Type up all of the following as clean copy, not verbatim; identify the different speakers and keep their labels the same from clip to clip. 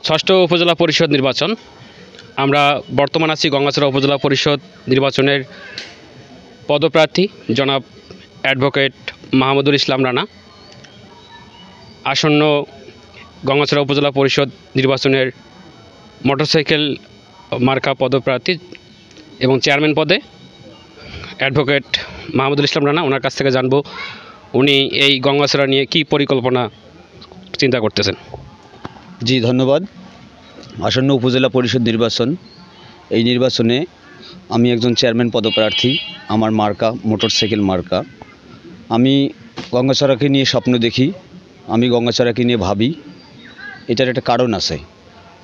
Speaker 1: ষষ্ঠ উপজেলা পরিষদ নির্বাচন। আমরা বর্তমান আছি গঙ্গাছড়া উপজেলা পরিষদ নির্বাচনের পদপ্রার্থী জনাব অ্যাডভোকেট মাহমুদুল ইসলাম রানা। আসন্ন গঙ্গাছড়া উপজেলা পরিষদ নির্বাচনের মোটরসাইকেল মার্কা পদপ্রার্থী এবং চেয়ারম্যান পদে অ্যাডভোকেট মাহমুদুল ইসলাম রানা। ওনার কাছ থেকে জানবো উনি এই গঙ্গাছড়া নিয়ে কী পরিকল্পনা চিন্তা করতেছেন।
Speaker 2: জি ধন্যবাদ। আসন্ন উপজেলা পরিষদ নির্বাচন, এই নির্বাচনে আমি একজন চেয়ারম্যান পদপ্রার্থী। আমার মার্কা মোটরসাইকেল মার্কা। আমি গঙ্গাছড়াকে নিয়ে স্বপ্ন দেখি, আমি গঙ্গাছড়াকে নিয়ে ভাবি। এটার একটা কারণ আছে।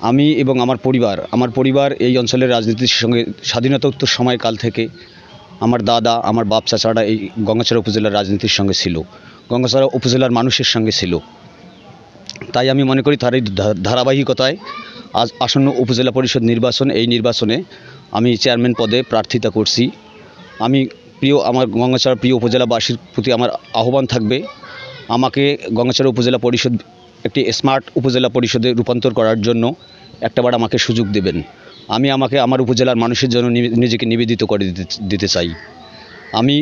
Speaker 2: আমি এবং আমার পরিবার এই অঞ্চলের রাজনীতির সঙ্গে স্বাধীনতোত্তর সময়কাল থেকে আমার দাদা, আমার বাপ চাচারা এই গঙ্গাছড়া উপজেলার রাজনীতির সঙ্গে ছিল, গঙ্গাছড়া উপজেলার মানুষের সঙ্গে ছিল। তাই আমি মনে করি তার এই ধারাবাহিকতায় আজ আসন্ন উপজেলা পরিষদ নির্বাচন, এই নির্বাচনে আমি চেয়ারম্যান পদে প্রার্থিতা করছি। আমি আমার গঙ্গাছড়া প্রিয় উপজেলাবাসীর প্রতি আমার আহ্বান থাকবে, আমাকে গঙ্গাছড়া উপজেলা পরিষদ একটি স্মার্ট উপজেলা পরিষদে রূপান্তর করার জন্য একটাবার আমাকে সুযোগ দেবেন। আমি আমার উপজেলার মানুষের জন্য নিজেকে নিবেদিত করে দিতে চাই। আমি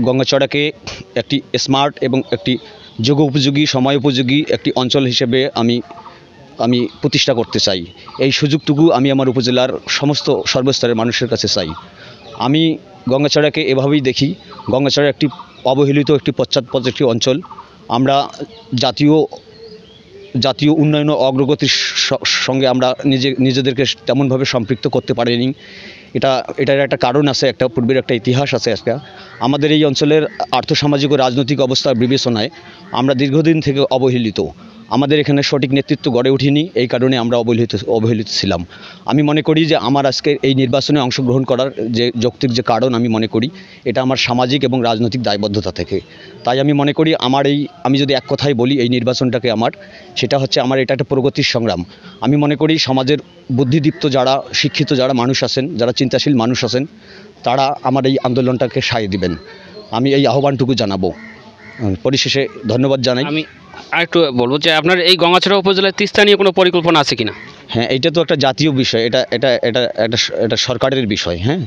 Speaker 2: গঙ্গাছড়াকে একটি স্মার্ট এবং একটি যোগ উপযোগী, সময় উপযোগী একটি অঞ্চল হিসেবে আমি প্রতিষ্ঠা করতে চাই। এই সুযোগটুকু আমি আমার উপজেলার সমস্ত সর্বস্তরের মানুষের কাছে চাই। আমি গঙ্গাছড়াকে এভাবেই দেখি, গঙ্গাছড়া একটি অবহেলিত, একটি পশ্চাৎপদ একটি অঞ্চল। আমরা জাতীয় উন্নয়ন ও অগ্রগতির সঙ্গে আমরা নিজেদেরকে তেমনভাবে সম্পৃক্ত করতে পারিনি। এটার একটা কারণ আছে, একটা পূর্বের একটা ইতিহাস আছে। আমাদের এই অঞ্চলের আর্থসামাজিক ও রাজনৈতিক অবস্থার বিবেচনায় আমরা দীর্ঘদিন থেকে অবহেলিত। আমাদের এখানে সঠিক নেতৃত্ব গড়ে ওঠেনি, এই কারণে আমরা অবহেলিত ছিলাম। আমি মনে করি যে আমার আজকে এই নির্বাচনে অংশগ্রহণ করার যে যৌক্তিক যে কারণ, আমি মনে করি এটা আমার সামাজিক এবং রাজনৈতিক দায়বদ্ধতা থেকে। তাই আমি মনে করি আমি যদি এক কথায় বলি এই নির্বাচনটাকে সেটা হচ্ছে এটা একটা প্রগতির সংগ্রাম। আমি মনে করি সমাজের বুদ্ধিদীপ্ত যারা, শিক্ষিত যারা মানুষ আছেন, যারা চিন্তাশীল মানুষ আছেন, তারা আমার এই আন্দোলনটাকে সায় দিবেন। আমি এই আহ্বানটুকু জানাবো। পরিশেষে ধন্যবাদ জানাই।
Speaker 1: আমি আরেকটু বলবো যে আপনার এই গঙ্গাছড়া উপজেলায় তিস্তা নিয়ে কোনো পরিকল্পনা আছে কিনা?
Speaker 2: হ্যাঁ, এটা তো একটা জাতীয় বিষয়, এটা সরকারের বিষয়। হ্যাঁ,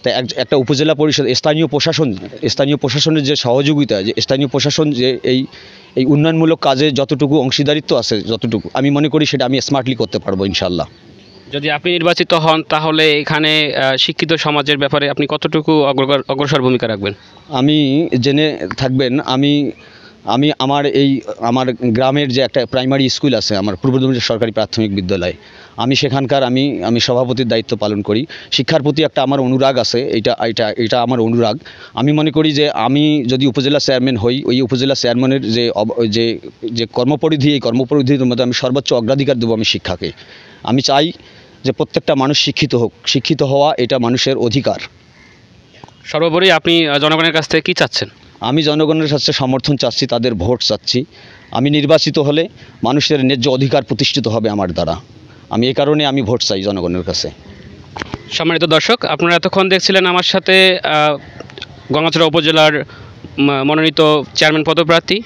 Speaker 2: তাই একটা উপজেলা পরিষদ, স্থানীয় প্রশাসনের যে সহযোগিতা, যে স্থানীয় প্রশাসন যে এই উন্নয়নমূলক কাজে যতটুকু অংশীদারিত্ব আছে, যতটুকু আমি মনে করি সেটা আমি স্মার্টলি করতে পারবো ইনশাল্লাহ। যদি
Speaker 1: আপনি নির্বাচিত হন তাহলে এখানে শিক্ষিত সমাজের ব্যাপারে আপনি কতটুকু অগ্রসর ভূমিকা রাখবেন?
Speaker 2: আমি জেনে থাকবেন, আমার গ্রামের যে একটা প্রাইমারি স্কুল আছে, আমার পূর্ব দমদম সরকারি প্রাথমিক বিদ্যালয়, আমি সেখানকার আমি সভাপতির দায়িত্ব পালন করি। শিক্ষার প্রতি একটা আমার অনুরাগ আছে, এটা আমার অনুরাগ। আমি মনে করি যে আমি যদি উপজেলা চেয়ারম্যান হই, ওই উপজেলা চেয়ারম্যানের যে কর্মপরিধি, এই কর্মপরিধির মধ্যে আমি সর্বোচ্চ অগ্রাধিকার দেবো আমি শিক্ষাকে। আমি চাই যে প্রত্যেকটা মানুষ শিক্ষিত হোক। শিক্ষিত হওয়া এটা মানুষের অধিকার।
Speaker 1: সর্বোপরি আপনি জনগণের কাছ থেকে কী চাচ্ছেন?
Speaker 2: আমি জনগণের কাছে সমর্থন চাচ্ছি, তাদের ভোট চাচ্ছি। আমি নির্বাচিত হলে মানুষের ন্যায্য অধিকার প্রতিষ্ঠিত হবে আমার দ্বারা। এই কারণে আমি ভোট চাই জনগণের কাছে।
Speaker 1: সম্মানিত দর্শক, আপনারা এতক্ষণ দেখছিলেন আমার সাথে গঙ্গাছড়া উপজেলার মনোনীত চেয়ারম্যান পদপ্রার্থী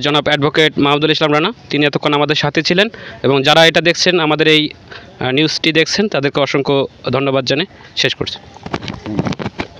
Speaker 1: জনাব অ্যাডভোকেট মাহমুদুল ইসলাম রানা। তিনি এতক্ষণ আমাদের সাথে ছিলেন এবং যারা এটা দেখছেন, আমাদের এই নিউজটি দেখছেন, তাদেরকে অসংখ্য ধন্যবাদ জানিয়ে শেষ করছি।